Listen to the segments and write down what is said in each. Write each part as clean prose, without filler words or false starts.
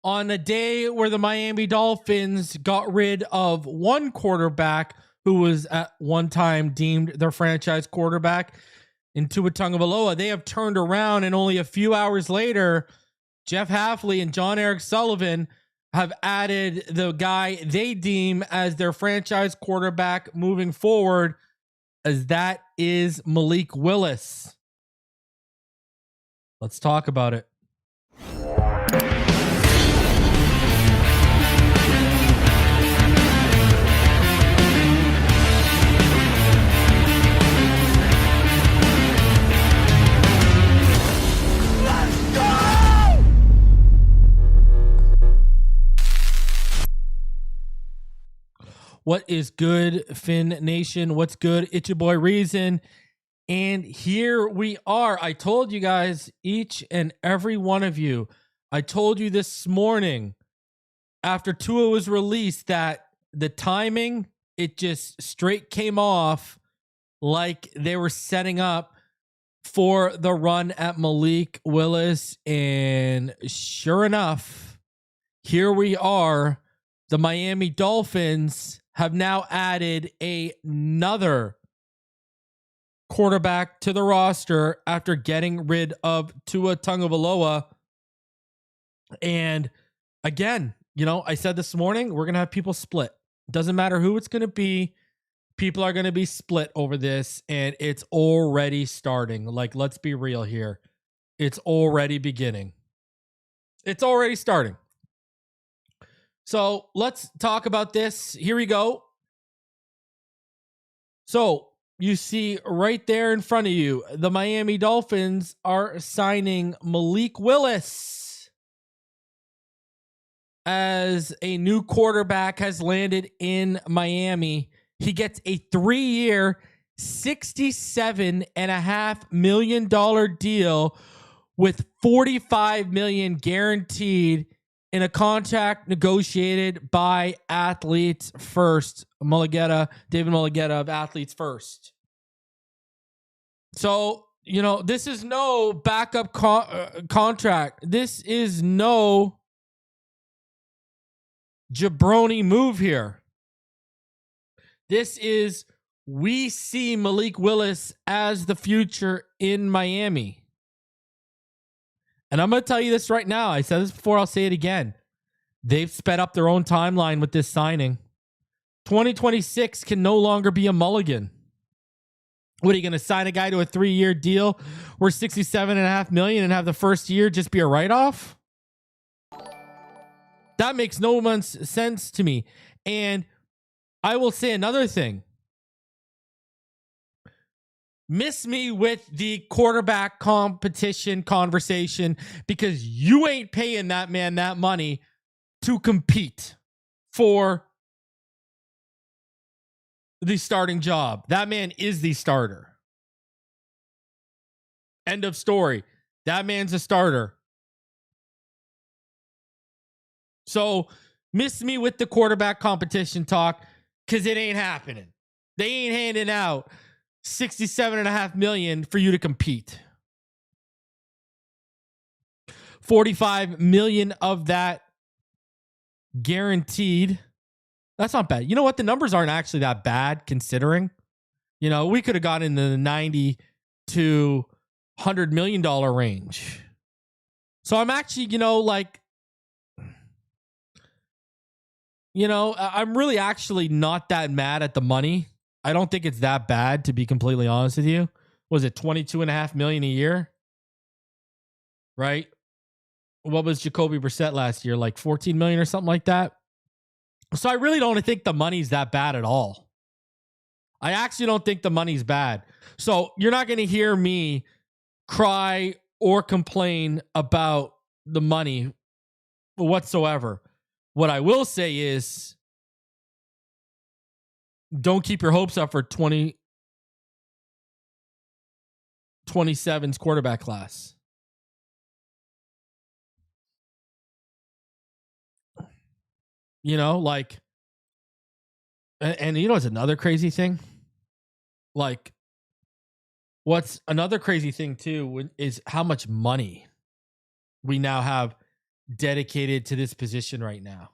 on a day where the Miami Dolphins got rid of one quarterback who was at one time deemed their franchise quarterback in Tua Tagovailoa, they have turned around, and only a few hours later, Jeff Hafley and Jon-Eric Sullivan have added the guy they deem as their franchise quarterback moving forward, as that is Malik Willis. Let's talk about it. What is good, Fin Nation? What's good? It's your boy Reason. And here we are. I told you guys, each and every one of you, I told you this morning after Tua was released that the timing, it just straight came off like they were setting up for the run at Malik Willis. And sure enough, here we are. The Miami Dolphins have now added another quarterback to the roster after getting rid of Tua Tagovailoa. And again, I said this morning, we're going to have people split. Doesn't matter who it's going to be. People are going to be split over this, and it's already starting. Like, let's be real here. It's already beginning. It's already starting. So let's talk about this. Here we go. So you see right there in front of you, the Miami Dolphins are signing Malik Willis as a new quarterback has landed in Miami. He gets a 3-year, $67.5 million deal with $45 million guaranteed in a contract negotiated by Athletes First. David Mulligetta of Athletes First. So, this is no backup contract. This is no jabroni move here. This is, we see Malik Willis as the future in Miami. And I'm going to tell you this right now. I said this before. I'll say it again. They've sped up their own timeline with this signing. 2026 can no longer be a mulligan. What, are you going to sign a guy to a 3-year deal worth $67.5 million and have the first year just be a write-off? That makes no sense to me. And I will say another thing. Miss me with the quarterback competition conversation, because you ain't paying that man that money to compete for the starting job. That man is the starter. End of story. That man's a starter. So miss me with the quarterback competition talk, because it ain't happening. They ain't handing out $67.5 million for you to compete. $45 million of that guaranteed. That's not bad. You know what? The numbers aren't actually that bad considering. We could have gotten in the $90 to $100 million range. So I'm actually, I'm really actually not that mad at the money. I don't think it's that bad, to be completely honest with you. Was it $22.5 million a year? Right? What was Jacoby Brissett last year? Like $14 million or something like that? So I really don't think the money's that bad at all. I actually don't think the money's bad. So you're not going to hear me cry or complain about the money whatsoever. What I will say is, don't keep your hopes up for 2027's quarterback class. And it's another crazy thing. What's another crazy thing too is how much money we now have dedicated to this position right now.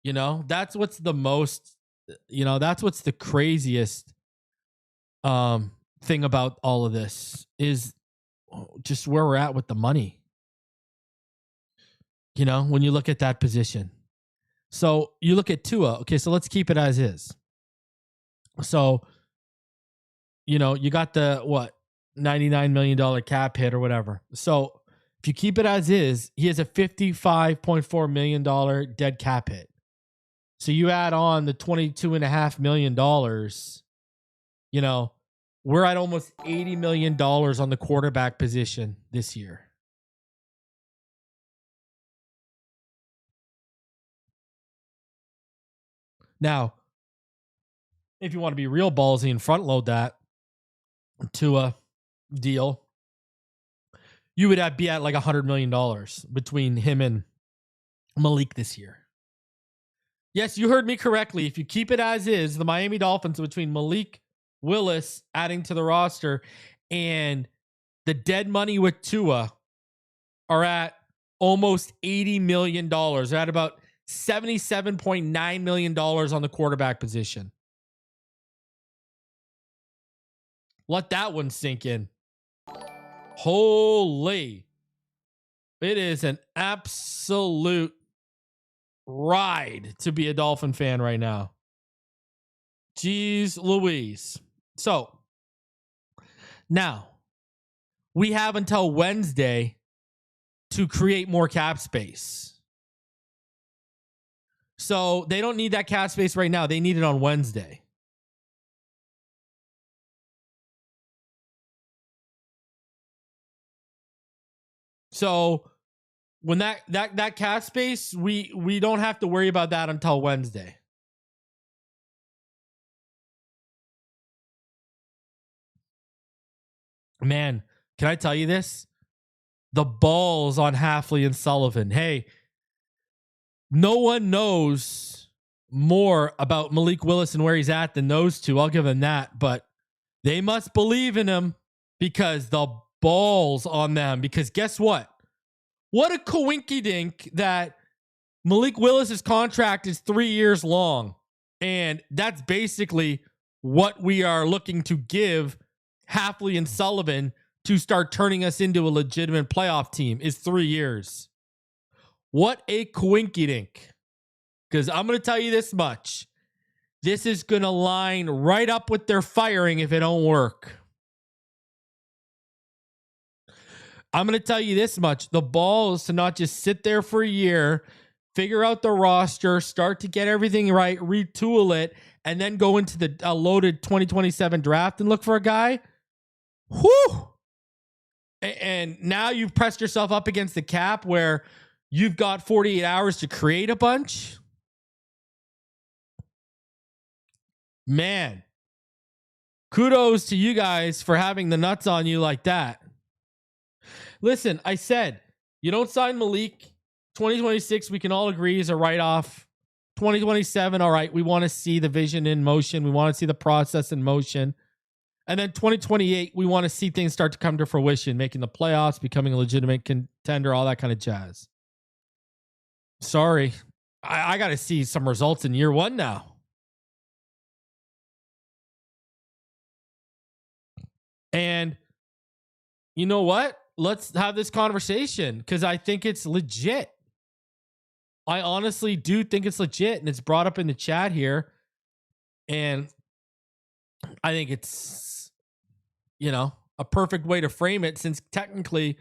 You know, that's what's the most, that's what's the craziest thing about all of this is just where we're at with the money. You know, when you look at that position. So you look at Tua. Okay, so let's keep it as is. So, you got the $99 million cap hit or whatever. So if you keep it as is, he has a $55.4 million dead cap hit. So you add on the $22.5 million, we're at almost $80 million on the quarterback position this year. Now, if you want to be real ballsy and front load that to a deal, you would be at like $100 million between him and Malik this year. Yes, you heard me correctly. If you keep it as is, the Miami Dolphins between Malik Willis adding to the roster and the dead money with Tua are at almost $80 million. They're at about $77.9 million on the quarterback position. Let that one sink in. Holy. It is an absolute ride to be a Dolphin fan right now. Jeez Louise. So now we have until Wednesday to create more cap space. So they don't need that cap space right now. They need it on Wednesday. So when that cap space, we don't have to worry about that until Wednesday. Man, can I tell you this? The balls on Hafley and Sullivan. Hey, no one knows more about Malik Willis and where he's at than those two. I'll give them that. But they must believe in him because the balls on them. Because guess what? What a coinkydink that Malik Willis's contract is 3 years long. And that's basically what we are looking to give Hafley and Sullivan to start turning us into a legitimate playoff team is 3 years. What a coinkydink. Because I'm going to tell you this much. This is going to line right up with their firing if it don't work. I'm going to tell you this much. The ball is to not just sit there for a year, figure out the roster, start to get everything right, retool it, and then go into the loaded 2027 draft and look for a guy. Whew. And now you've pressed yourself up against the cap where you've got 48 hours to create a bunch. Man, kudos to you guys for having the nuts on you like that. Listen, I said, you don't sign Malik. 2026, we can all agree is a write-off. 2027, all right, we want to see the vision in motion. We want to see the process in motion. And then 2028, we want to see things start to come to fruition, making the playoffs, becoming a legitimate contender, all that kind of jazz. Sorry, I got to see some results in year one now. And you know what? Let's have this conversation because I think it's legit. I honestly do think it's legit, and it's brought up in the chat here. And I think it's, a perfect way to frame it since technically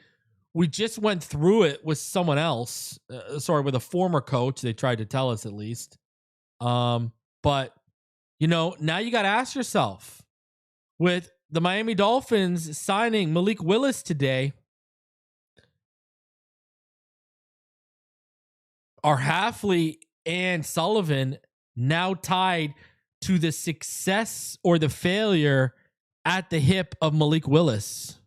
we just went through it with someone else. With a former coach. They tried to tell us at least. But, now you got to ask yourself with the Miami Dolphins signing Malik Willis today, are Hafley and Sullivan now tied to the success or the failure at the hip of Malik Willis?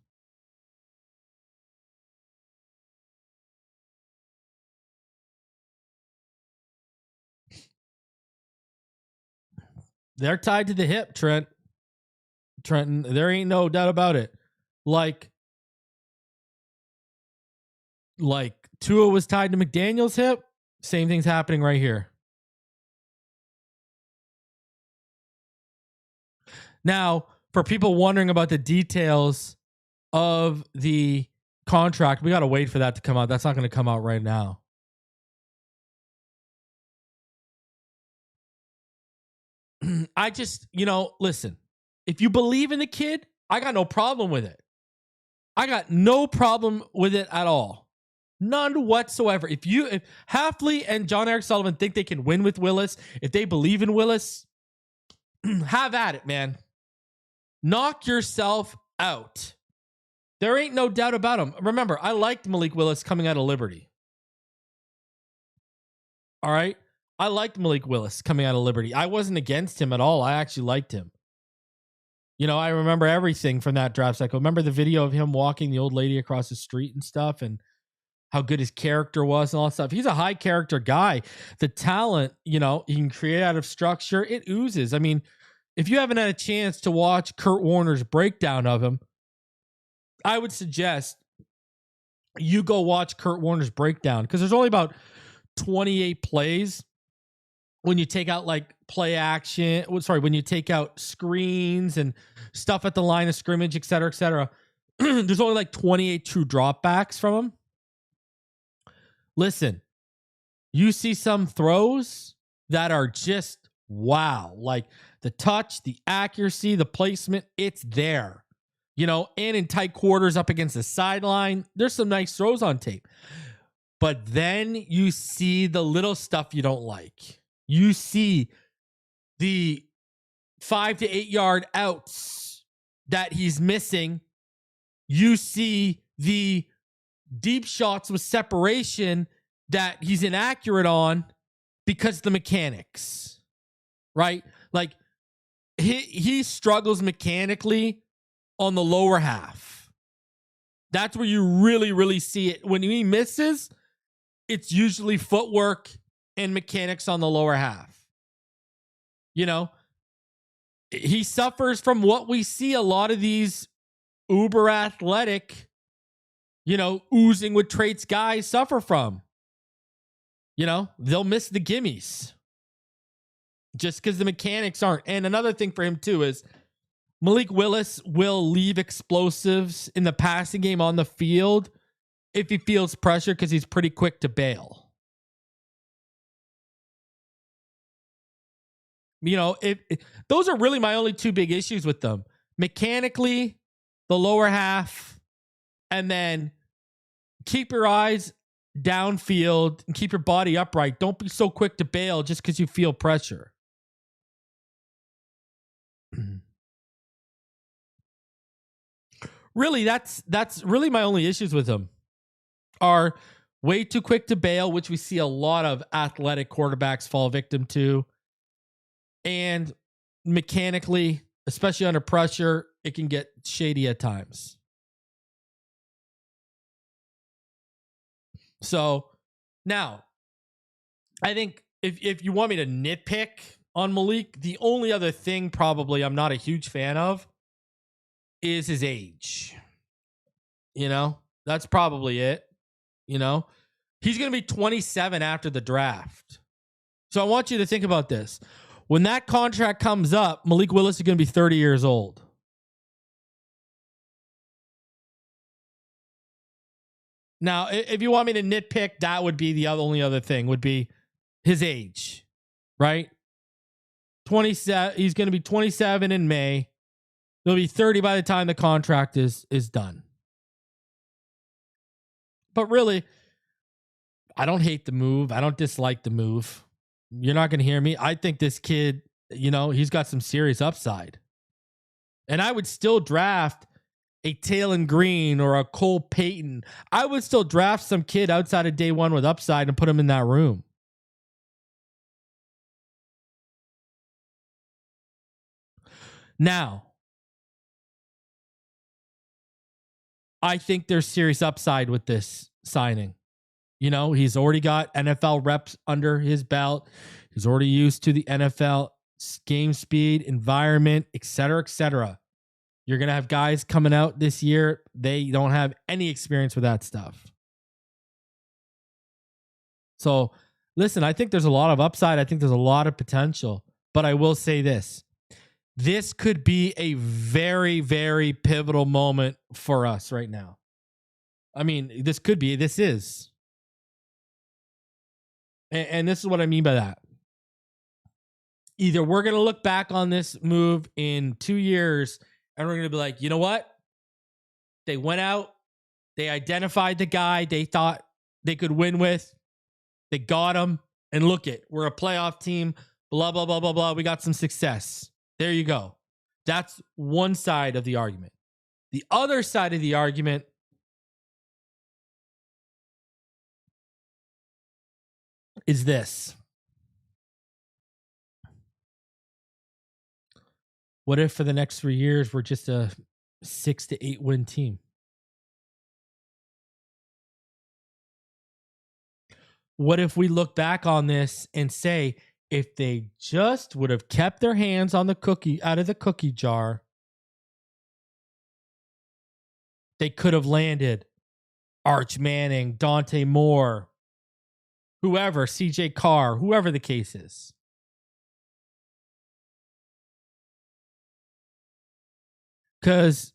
They're tied to the hip, Trenton. There ain't no doubt about it. Like Tua was tied to McDaniel's hip. Same thing's happening right here. Now, for people wondering about the details of the contract, we got to wait for that to come out. That's not going to come out right now. I just, listen, if you believe in the kid, I got no problem with it. I got no problem with it at all. None whatsoever. If Hafley and Jon-Eric Sullivan think they can win with Willis, if they believe in Willis, have at it, man. Knock yourself out. There ain't no doubt about him. Remember, I liked Malik Willis coming out of Liberty. All right? I liked Malik Willis coming out of Liberty. I wasn't against him at all. I actually liked him. I remember everything from that draft cycle. Remember the video of him walking the old lady across the street and stuff, and how good his character was and all that stuff. He's a high character guy. The talent, he can create out of structure. It oozes. I mean, if you haven't had a chance to watch Kurt Warner's breakdown of him, I would suggest you go watch Kurt Warner's breakdown, because there's only about 28 plays when you take out like play action. When you take out screens and stuff at the line of scrimmage, et cetera, et cetera. There's only like 28 true dropbacks from him. Listen, you see some throws that are just wow. Like the touch, the accuracy, the placement, it's there. And in tight quarters up against the sideline, there's some nice throws on tape. But then you see the little stuff you don't like. You see the 5 to 8 yard outs that he's missing. You see the deep shots with separation that he's inaccurate on because the mechanics, right? Like he struggles mechanically on the lower half. That's where you really, really see it. When he misses, it's usually footwork and mechanics on the lower half. He suffers from what we see a lot of these uber athletic, oozing with traits guys suffer from. They'll miss the gimmies just because the mechanics aren't. And another thing for him too is Malik Willis will leave explosives in the passing game on the field if he feels pressure, because he's pretty quick to bail. Those are really my only two big issues with them. Mechanically, the lower half, and then keep your eyes downfield and keep your body upright. Don't be so quick to bail just because you feel pressure. Really, that's really my only issues with him. Are way too quick to bail, which we see a lot of athletic quarterbacks fall victim to. And mechanically, especially under pressure, it can get shady at times. So now, I think if you want me to nitpick on Malik, the only other thing probably I'm not a huge fan of is his age. That's probably it. He's going to be 27 after the draft. So I want you to think about this. When that contract comes up, Malik Willis is going to be 30 years old. Now, if you want me to nitpick, that would be the only other thing would be his age, right? 27. He's going to be 27 in May. He'll be 30 by the time the contract is done. But really, I don't hate the move. I don't dislike the move. You're not going to hear me. I think this kid, he's got some serious upside. And I would still draft a Taylor Green or a Cole Payton. I would still draft some kid outside of day one with upside and put him in that room. Now, I think there's serious upside with this signing. He's already got NFL reps under his belt. He's already used to the NFL game speed, environment, et cetera, et cetera. You're going to have guys coming out this year. They don't have any experience with that stuff. So listen, I think there's a lot of upside. I think there's a lot of potential. But I will say this. This could be a very, very pivotal moment for us right now. I mean, this is. And this is what I mean by that. Either we're going to look back on this move in 2 years and we're going to be like, you know what? They went out. They identified the guy they thought they could win with. They got him. And look it, we're a playoff team. Blah, blah, blah, blah, blah. We got some success. There you go. That's one side of the argument. The other side of the argument is this. What if for the next 3 years we're just a 6 to 8 win team? What if we look back on this and say, if they just would have kept their hands on the cookie out of the cookie jar, they could have landed Arch Manning, Dante Moore, whoever, CJ Carr, whoever the case is. Because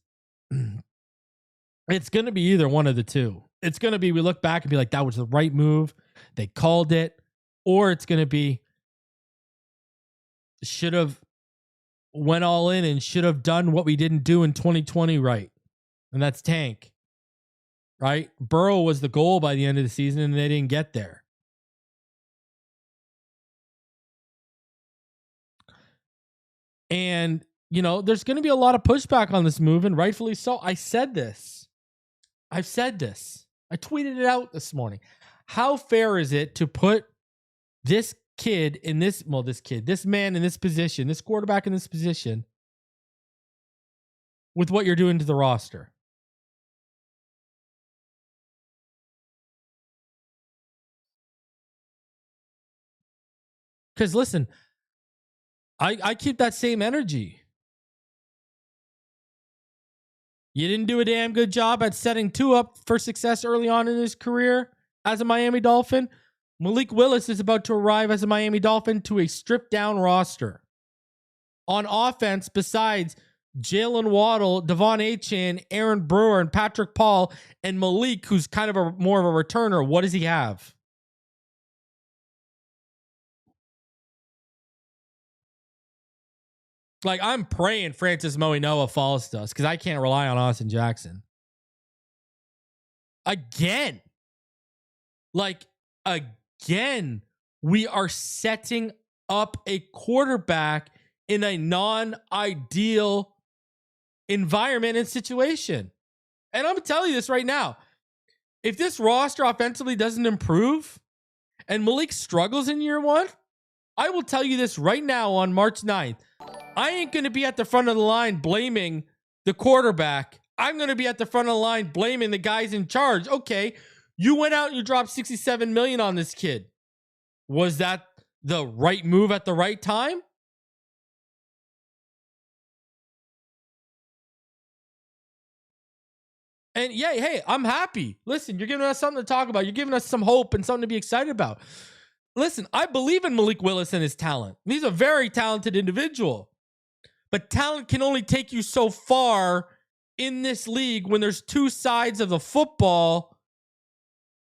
it's going to be either one of the two. It's going to be, we look back and be like, that was the right move. They called it. Or it's going to be, should have went all in and should have done what we didn't do in 2020 right. And that's tank. Right? Burrow was the goal by the end of the season and they didn't get there. And, you know, there's going to be a lot of pushback on this move, and rightfully so. I've said this. I tweeted it out this morning. How fair is it to put this kid in this man in this position, this quarterback in this position, with what you're doing to the roster? Because listen, I keep that same energy. You didn't do a damn good job at setting two up for success early on in his career as a Miami Dolphin. Malik Willis is about to arrive as a Miami Dolphin to a stripped down roster. On offense, besides Jaelan Waddle, Devon Achane, Aaron Brewer, and Patrick Paul, and Malik, who's kind of more of a returner, what does he have? Like, I'm praying Francis Moinoa falls to us because I can't rely on Austin Jackson. Again, we are setting up a quarterback in a non-ideal environment and situation. And I'm going to tell you this right now. If this roster offensively doesn't improve and Malik struggles in year one, I will tell you this right now on March 9th. I ain't going to be at the front of the line blaming the quarterback. I'm going to be at the front of the line blaming the guys in charge. Okay, you went out and you dropped $67 million on this kid. Was that the right move at the right time? And yeah, hey, I'm happy. Listen, you're giving us something to talk about. You're giving us some hope and something to be excited about. Listen, I believe in Malik Willis and his talent. He's a very talented individual. But talent can only take you so far in this league when there's two sides of the football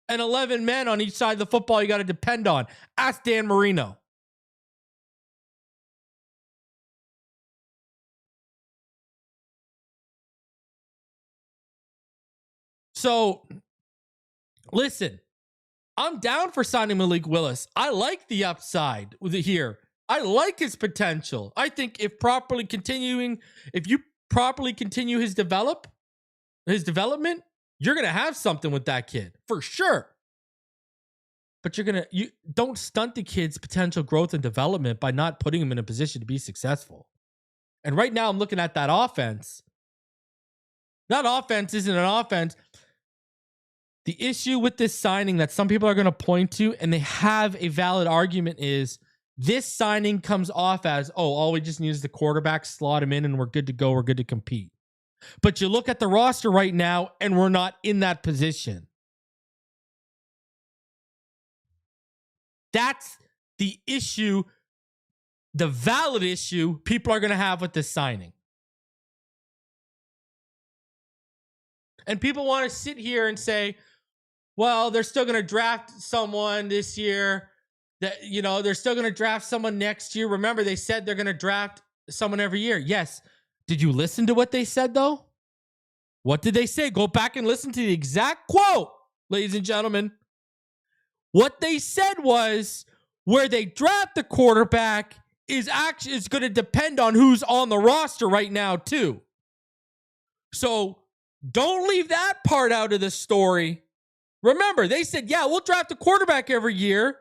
and 11 men on each side of the football you got to depend on. Ask Dan Marino. So, listen, I'm down for signing Malik Willis. I like the upside with it here. I like his potential. I think if you properly continue his development, you're going to have something with that kid for sure. But you don't stunt the kid's potential growth and development by not putting him in a position to be successful. And right now I'm looking at that offense. That offense isn't an offense. The issue with this signing that some people are going to point to, and they have a valid argument, is this signing comes off as, all we just need is the quarterback, slot him in, and we're good to go. We're good to compete. But you look at the roster right now, and we're not in that position. That's the issue, the valid issue people are going to have with this signing. And people want to sit here and say, well, they're still going to draft someone this year. That, they're still going to draft someone next year. Remember, they said they're going to draft someone every year. Yes. Did you listen to what they said, though? What did they say? Go back and listen to the exact quote, ladies and gentlemen. What they said was, where they draft the quarterback is going to depend on who's on the roster right now, too. So don't leave that part out of the story. Remember, they said, yeah, we'll draft a quarterback every year,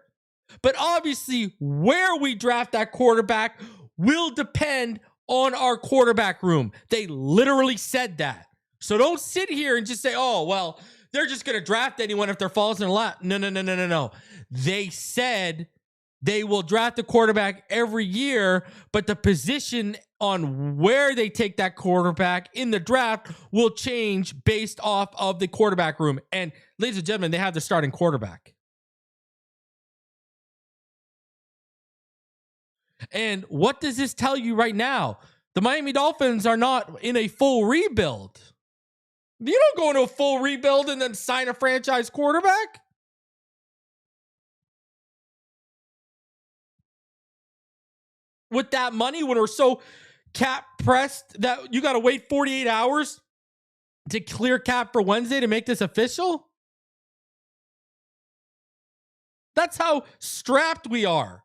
but obviously where we draft that quarterback will depend on our quarterback room. They literally said that. So don't sit here and just say, oh, well, they're just going to draft anyone if they're falls in their lap. No. They said they will draft a quarterback every year, but the position on where they take that quarterback in the draft will change based off of the quarterback room. And ladies and gentlemen, they have the starting quarterback. And what does this tell you right now? The Miami Dolphins are not in a full rebuild. You don't go into a full rebuild and then sign a franchise quarterback. With that money, when we're so cap pressed that you got to wait 48 hours to clear cap for Wednesday to make this official? That's how strapped we are.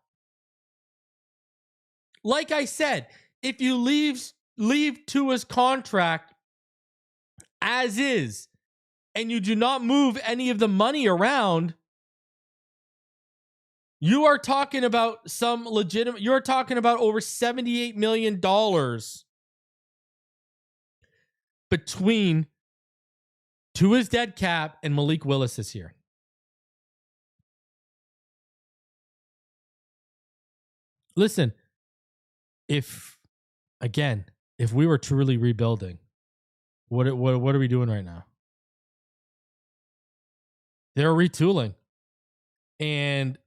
Like I said, if you leave Tua's contract as is, and you do not move any of the money around, you are talking about you're talking about over $78 million between Tua's dead cap and Malik Willis this year. Listen, if we were truly rebuilding, what are we doing right now? They're retooling. And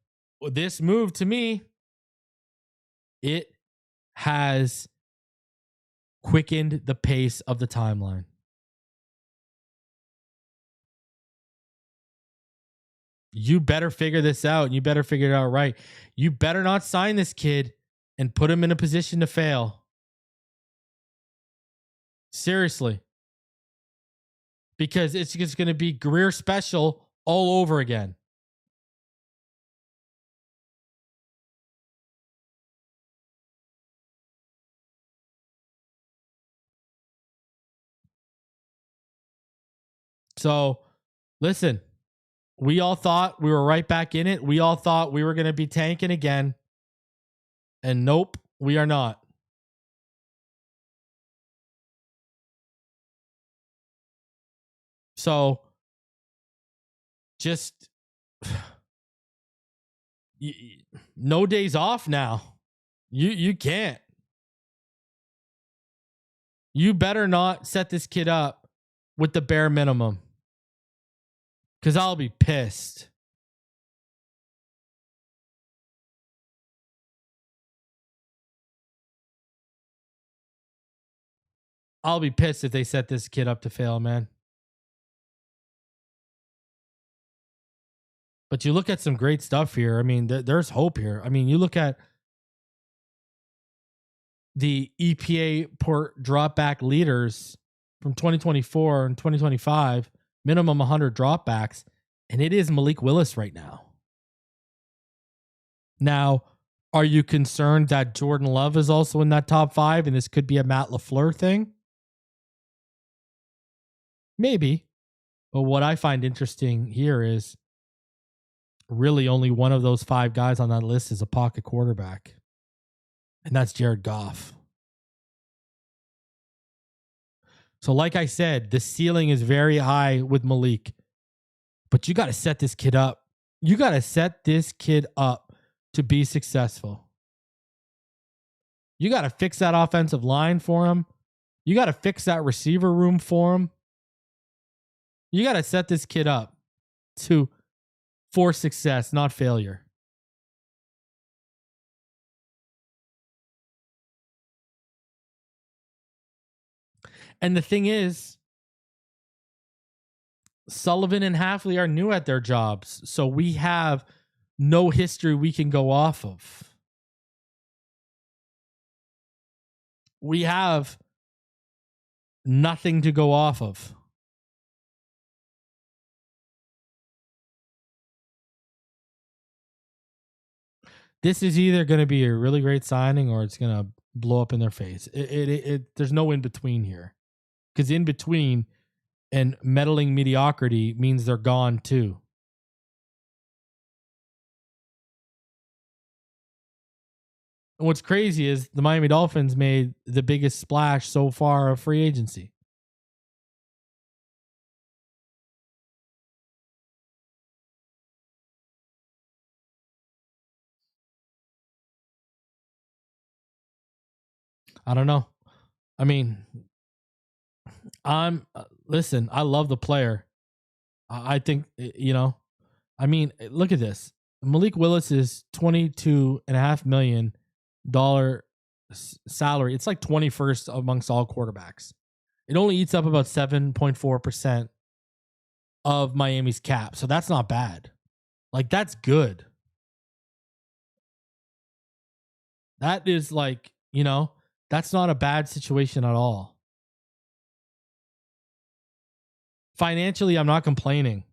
this move, to me, it has quickened the pace of the timeline. You better figure this out, and you better figure it out right. You better not sign this kid and put him in a position to fail. Seriously. Because it's just going to be Greer special all over again. So, listen, we all thought we were right back in it. We all thought we were going to be tanking again. And nope, we are not. So, just no days off now. You can't. You better not set this kid up with the bare minimum, because I'll be pissed. I'll be pissed if they set this kid up to fail, man. But you look at some great stuff here. I mean, there's hope here. I mean, you look at the EPA port dropback leaders from 2024 and 2025, minimum 100 dropbacks, and it is Malik Willis right now. Now, are you concerned that Jordan Love is also in that top 5 and this could be a Matt LaFleur thing? Maybe. But what I find interesting here is really only one of those 5 guys on that list is a pocket quarterback. And that's Jared Goff. So like I said, the ceiling is very high with Malik. But you got to set this kid up. You got to set this kid up to be successful. You got to fix that offensive line for him. You got to fix that receiver room for him. You got to set this kid up for success, not failure. And the thing is, Sullivan and Hafley are new at their jobs, so we have no history we can go off of. We have nothing to go off of. This is either going to be a really great signing or it's going to blow up in their face. There's no in between here, because in between and meddling mediocrity means they're gone too. And what's crazy is the Miami Dolphins made the biggest splash so far of free agency. I don't know. I mean, listen, I love the player. I think, I mean, look at this. Malik Willis is $22.5 million salary. It's like 21st amongst all quarterbacks. It only eats up about 7.4% of Miami's cap. So that's not bad. Like, that's good. That is like, that's not a bad situation at all. Financially, I'm not complaining.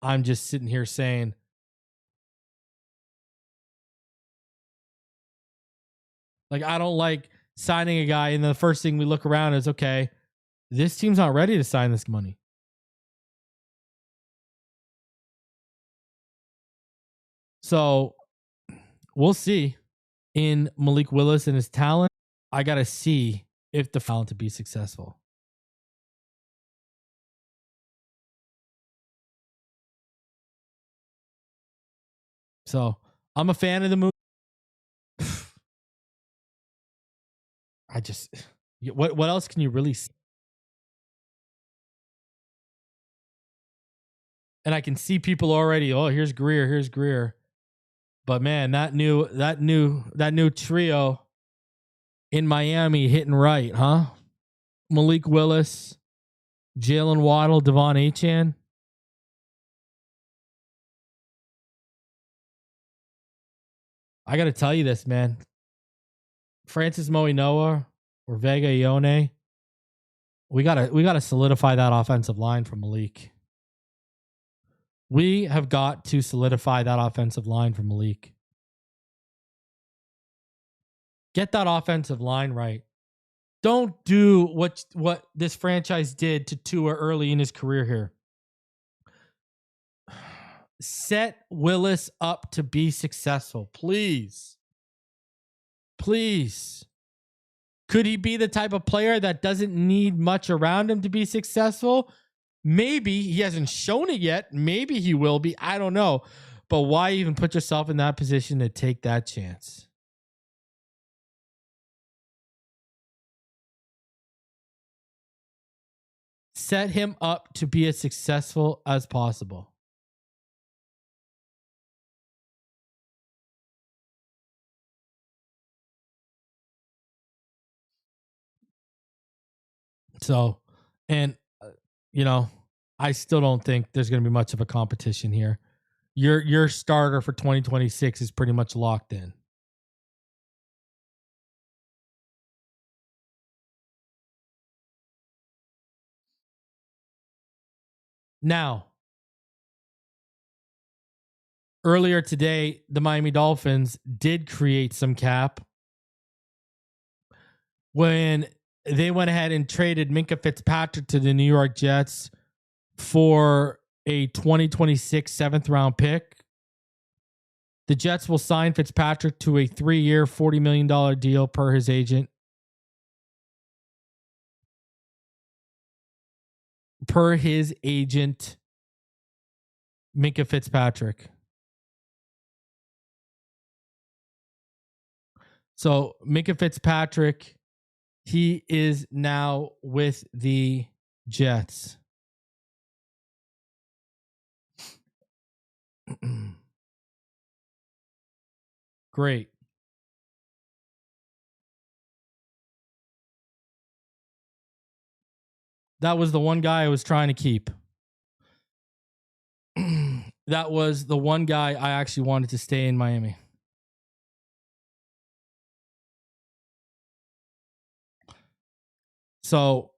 I'm just sitting here saying, like, I don't like signing a guy and the first thing we look around is, okay, this team's not ready to sign this money. So we'll see in Malik Willis and his talent. I got to see if the talent to be successful. So I'm a fan of the movie. What else can you really see? And I can see people already, oh, here's Greer. But man, that new trio in Miami hitting right, huh? Malik Willis, Jaelan Waddle, Devon Achane. I got to tell you this, man. Francis Moinoa or Vega Ione, we gotta solidify that offensive line for Malik. We have got to solidify that offensive line for Malik. Get that offensive line right. Don't do what this franchise did to Tua early in his career here. Set Willis up to be successful, please. Please. Could he be the type of player that doesn't need much around him to be successful? Maybe. He hasn't shown it yet. Maybe he will be. I don't know. But why even put yourself in that position to take that chance? Set him up to be as successful as possible. So, and I still don't think there's going to be much of a competition here. Your starter for 2026 is pretty much locked in. Now, earlier today, the Miami Dolphins did create some cap when they went ahead and traded Minkah Fitzpatrick to the New York Jets for a 2026 seventh round pick. The Jets will sign Fitzpatrick to a 3-year, $40 million deal per his agent. Minkah Fitzpatrick. So Minkah Fitzpatrick, he is now with the Jets. Great. That was the one guy I was trying to keep. That was the one guy I actually wanted to stay in Miami. So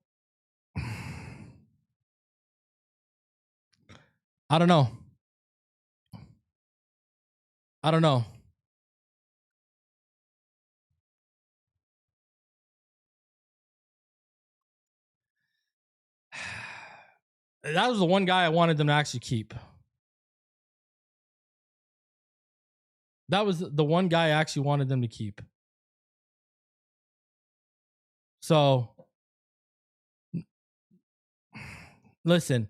I don't know. That was the one guy I wanted them to actually keep. That was the one guy I actually wanted them to keep. So, listen,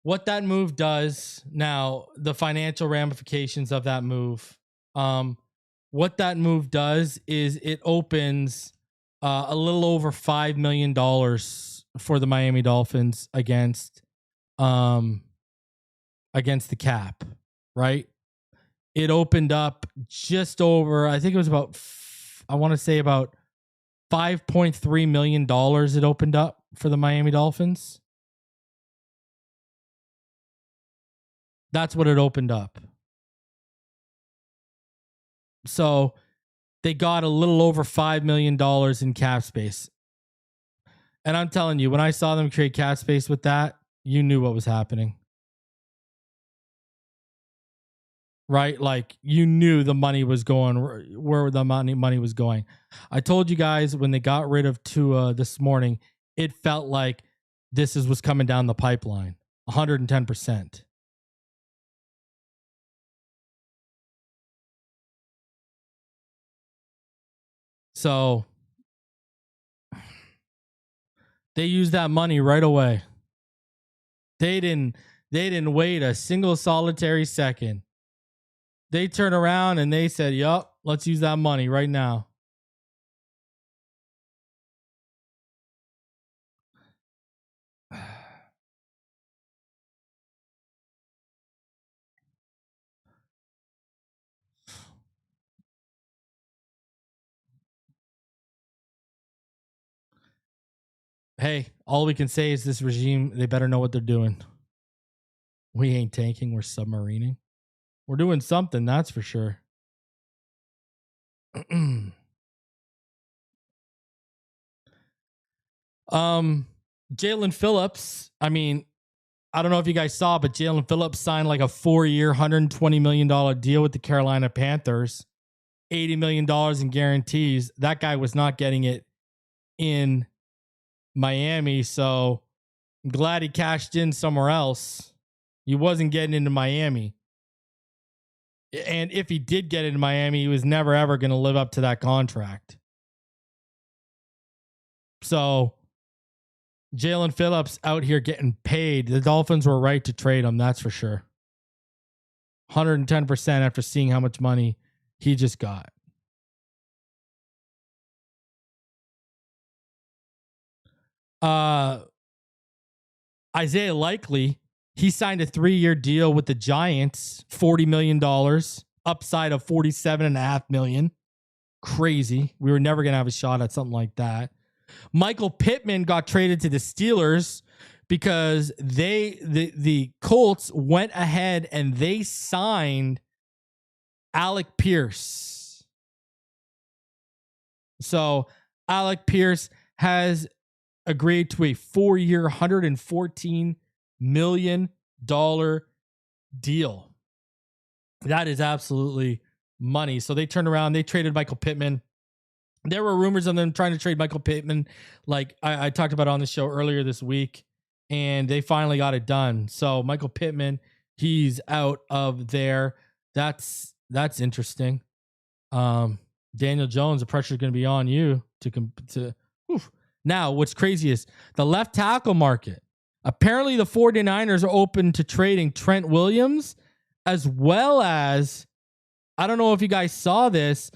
what that move does now, the financial ramifications of that move. What that move does is it opens a little over $5 million for the Miami Dolphins against the cap, right? It opened up just over, I think it was about, I want to say about $5.3 million it opened up for the Miami Dolphins. That's what it opened up. So they got a little over $5 million in cap space. And I'm telling you, when I saw them create cap space with that, you knew what was happening. Right? Like you knew the money was going where the money was going. I told you guys when they got rid of Tua this morning, it felt like this was coming down the pipeline. 110%. So they used that money right away. They didn't wait a single solitary second. They turned around and they said, "Yup, let's use that money right now." Hey, all we can say is this regime, they better know what they're doing. We ain't tanking, we're submarining. We're doing something, that's for sure. Jaelan Phillips, I mean, I don't know if you guys saw, but Jaelan Phillips signed like a 4-year, $120 million deal with the Carolina Panthers. $80 million in guarantees. That guy was not getting it in Miami, so I'm glad he cashed in somewhere else. He wasn't getting into Miami. And if he did get into Miami, he was never, ever going to live up to that contract. So Jaelan Phillips out here getting paid. The Dolphins were right to trade him, that's for sure. 110% after seeing how much money he just got. Isaiah Likely, he signed a 3-year deal with the Giants, $40 million, upside of $47.5 million. Crazy. We were never going to have a shot at something like that. Michael Pittman got traded to the Steelers because the Colts went ahead and they signed Alec Pierce. So Alec Pierce has agreed to a 4-year, $114 million deal. That is absolutely money. So they turned around, they traded Michael Pittman. There were rumors of them trying to trade Michael Pittman, like I talked about on the show earlier this week, and they finally got it done. So Michael Pittman, he's out of there. That's interesting. Daniel Jones, the pressure is going to be on you to. Now, what's crazy is the left tackle market. Apparently, the 49ers are open to trading Trent Williams, as well as, I don't know if you guys saw this,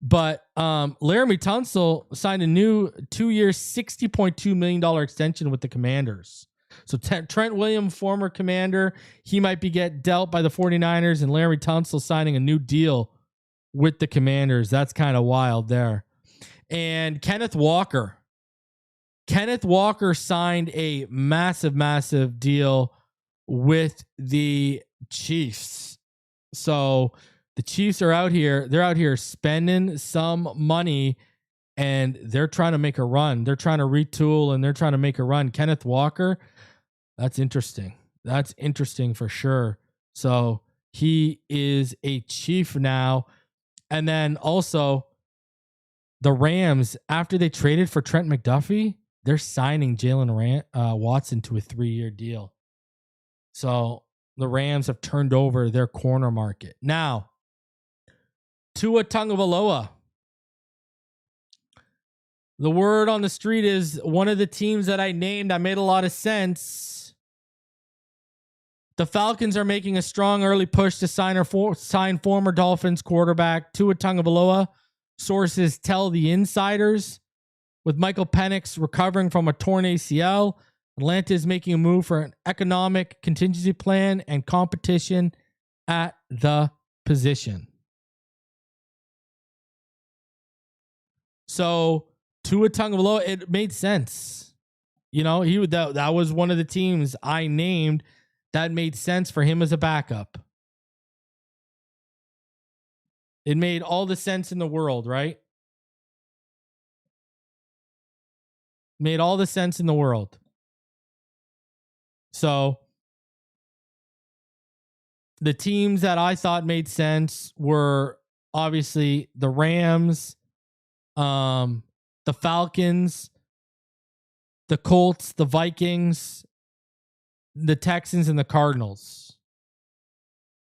but Laramie Tunsil signed a new 2-year, $60.2 million extension with the Commanders. So Trent Williams, former Commander, he might be get dealt by the 49ers, and Laramie Tunsil signing a new deal with the Commanders. That's kind of wild there. And Kenneth Walker. Kenneth Walker signed a massive deal with the Chiefs. So the Chiefs are out here. They're out here spending some money and they're trying to make a run. They're trying to retool and they're trying to make a run. Kenneth Walker, that's interesting. That's interesting for sure. So he is a Chief now. And then also the Rams, after they traded for Trent McDuffie, they're signing Jaelan Watson to a 3-year deal. So the Rams have turned over their corner market. Now, Tua Tagovailoa. The word on the street is one of the teams that I named that made a lot of sense. The Falcons are making a strong early push to sign former Dolphins quarterback Tua Tagovailoa. Sources tell the insiders. With Michael Penix recovering from a torn ACL, Atlanta is making a move for an economic contingency plan and competition at the position. So Tua Tagovailoa, it made sense. You know, that was one of the teams I named that made sense for him as a backup. It made all the sense in the world, right? Made all the sense in the world. So the teams that I thought made sense were obviously the Rams, the Falcons, the Colts, the Vikings, the Texans, and the Cardinals.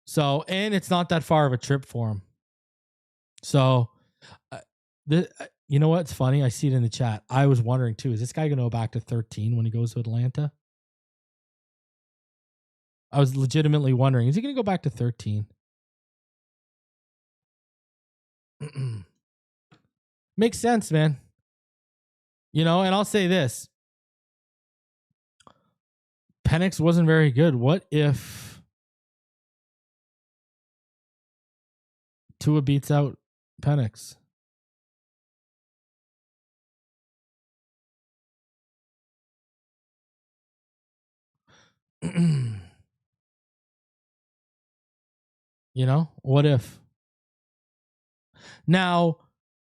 So, and it's not that far of a trip for them. So, you know what's funny? I see it in the chat. I was wondering too, is this guy going to go back to 13 when he goes to Atlanta? I was legitimately wondering, is he going to go back to 13? Makes sense, man. You know, and I'll say this. Penix wasn't very good. What if Tua beats out Penix? You know, what if? Now,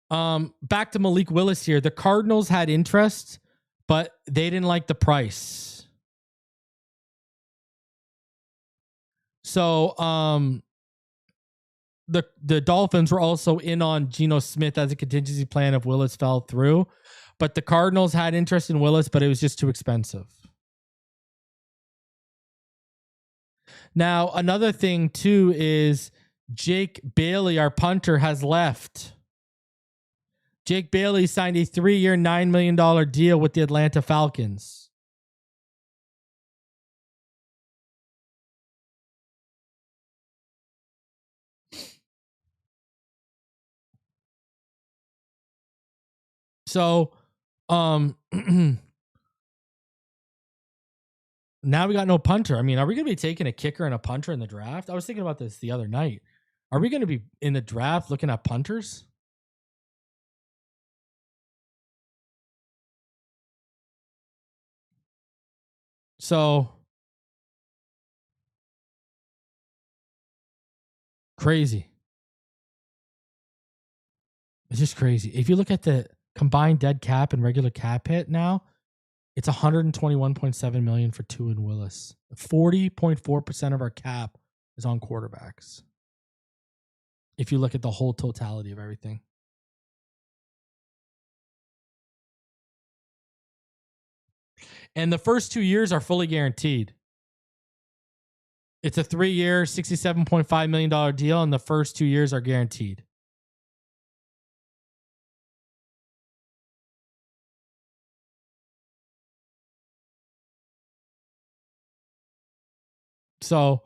back to Malik Willis here. The Cardinals had interest, but they didn't like the price. So, the Dolphins were also in on Geno Smith as a contingency plan if Willis fell through, but the Cardinals had interest in Willis, but it was just too expensive. Now, another thing too is Jake Bailey, our punter, has left. Jake Bailey signed a 3-year, $9 million deal with the Atlanta Falcons. So, now we got no punter. I mean, are we going to be taking a kicker and a punter in the draft? I was thinking about this the other night. Are we going to be in the draft looking at punters? So, crazy. It's just crazy. If you look at the combined dead cap and regular cap hit now, it's $121.7 million for Tua and Willis. 40.4% of our cap is on quarterbacks. If you look at the whole totality of everything. And the first 2 years are fully guaranteed. It's a 3-year, $67.5 million deal, and the first 2 years are guaranteed. So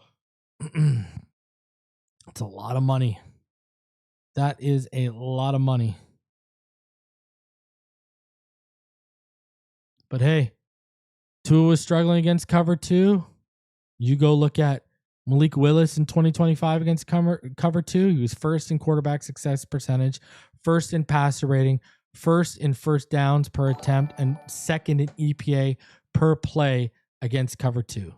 it's a lot of money. That is a lot of money. But hey, Tua was struggling against cover 2. You go look at Malik Willis in 2025 against cover 2. He was first in quarterback success percentage, first in passer rating, first in first downs per attempt, and second in EPA per play against cover 2.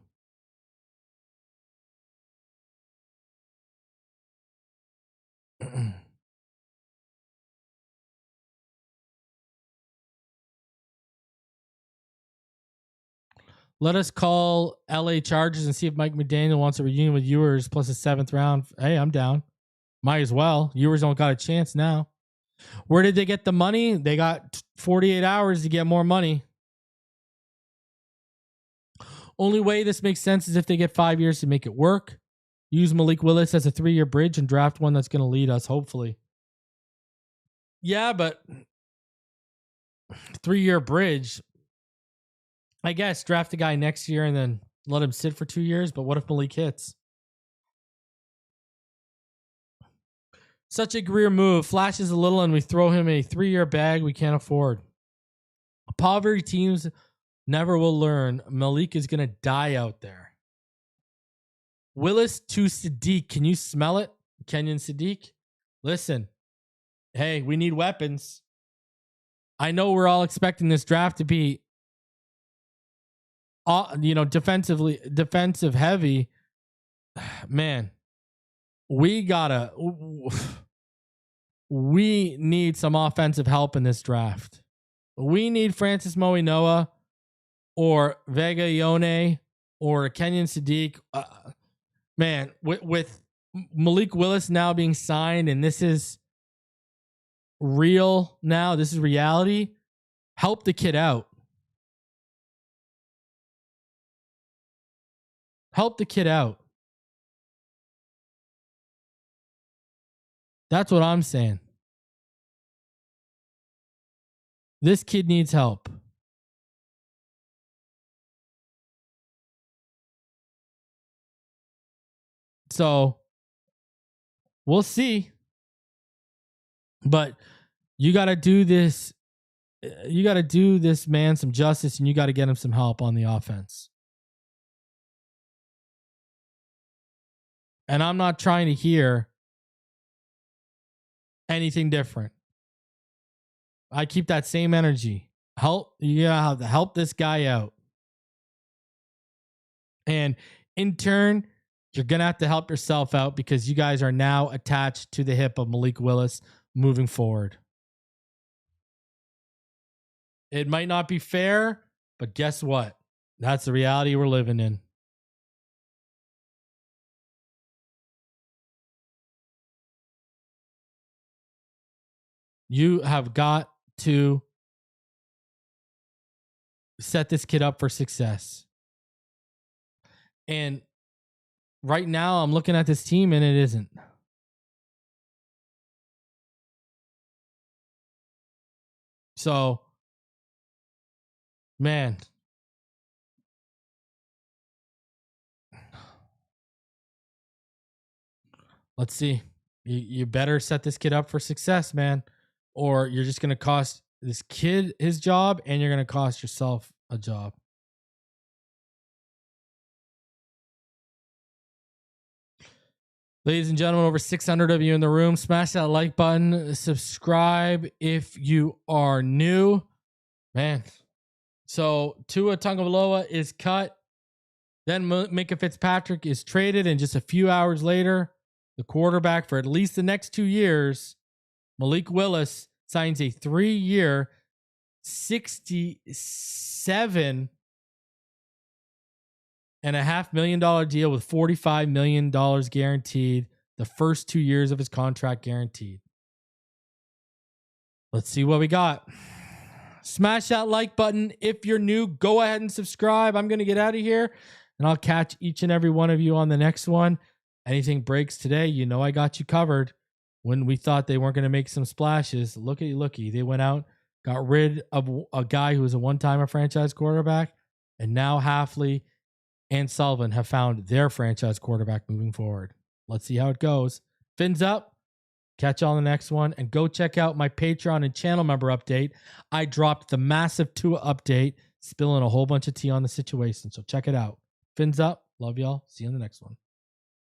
Let us call LA Chargers and see if Mike McDaniel wants a reunion with Ewers plus a 7th round. Hey, I'm down. Might as well. Ewers don't got a chance now. Where did they get the money? They got 48 hours to get more money. Only way this makes sense is if they get 5 years to make it work. Use Malik Willis as a 3-year bridge and draft one that's going to lead us, hopefully. Yeah, but 3-year bridge, I guess draft a guy next year and then let him sit for 2 years. But what if Malik hits? Such a Greer move. Flashes a little and we throw him a 3-year bag we can't afford. Poverty teams never will learn. Malik is going to die out there. Willis to Sadiq. Can you smell it? Kenyon Sadiq? Listen. Hey, we need weapons. I know we're all expecting this draft to be defensive heavy. Man, we need some offensive help in this draft. We need Francis Moinoa or Vega Ione or Kenyon Sadiq. Man, with Malik Willis now being signed and this is real now, this is reality. Help the kid out. Help the kid out. That's what I'm saying. This kid needs help. So we'll see. But you got to do this. You got to do this man some justice and you got to get him some help on the offense. And I'm not trying to hear anything different. I keep that same energy. You gotta have to help this guy out. And in turn, you're gonna have to help yourself out because you guys are now attached to the hip of Malik Willis moving forward. It might not be fair, but guess what? That's the reality we're living in. You have got to set this kid up for success. And right now I'm looking at this team and it isn't. So, man. Let's see. You better set this kid up for success, man. Or you're just going to cost this kid his job and you're going to cost yourself a job. Ladies and gentlemen, over 600 of you in the room. Smash that like button. Subscribe if you are new. Man. So Tua Tagovailoa is cut. Then Minkah Fitzpatrick is traded. And just a few hours later, the quarterback for at least the next 2 years, Malik Willis, signs a 3-year, $67.5 million deal with $45 million guaranteed. The first 2 years of his contract guaranteed. Let's see what we got. Smash that like button. If you're new, go ahead and subscribe. I'm going to get out of here and I'll catch each and every one of you on the next one. Anything breaks today, you know I got you covered. When we thought they weren't going to make some splashes, looky. They went out, got rid of a guy who was a one-timer franchise quarterback, and now Hafley and Sullivan have found their franchise quarterback moving forward. Let's see how it goes. Fins up. Catch you on the next one. And go check out my Patreon and channel member update. I dropped the massive Tua update, spilling a whole bunch of tea on the situation. So check it out. Fins up. Love y'all. See you on the next one.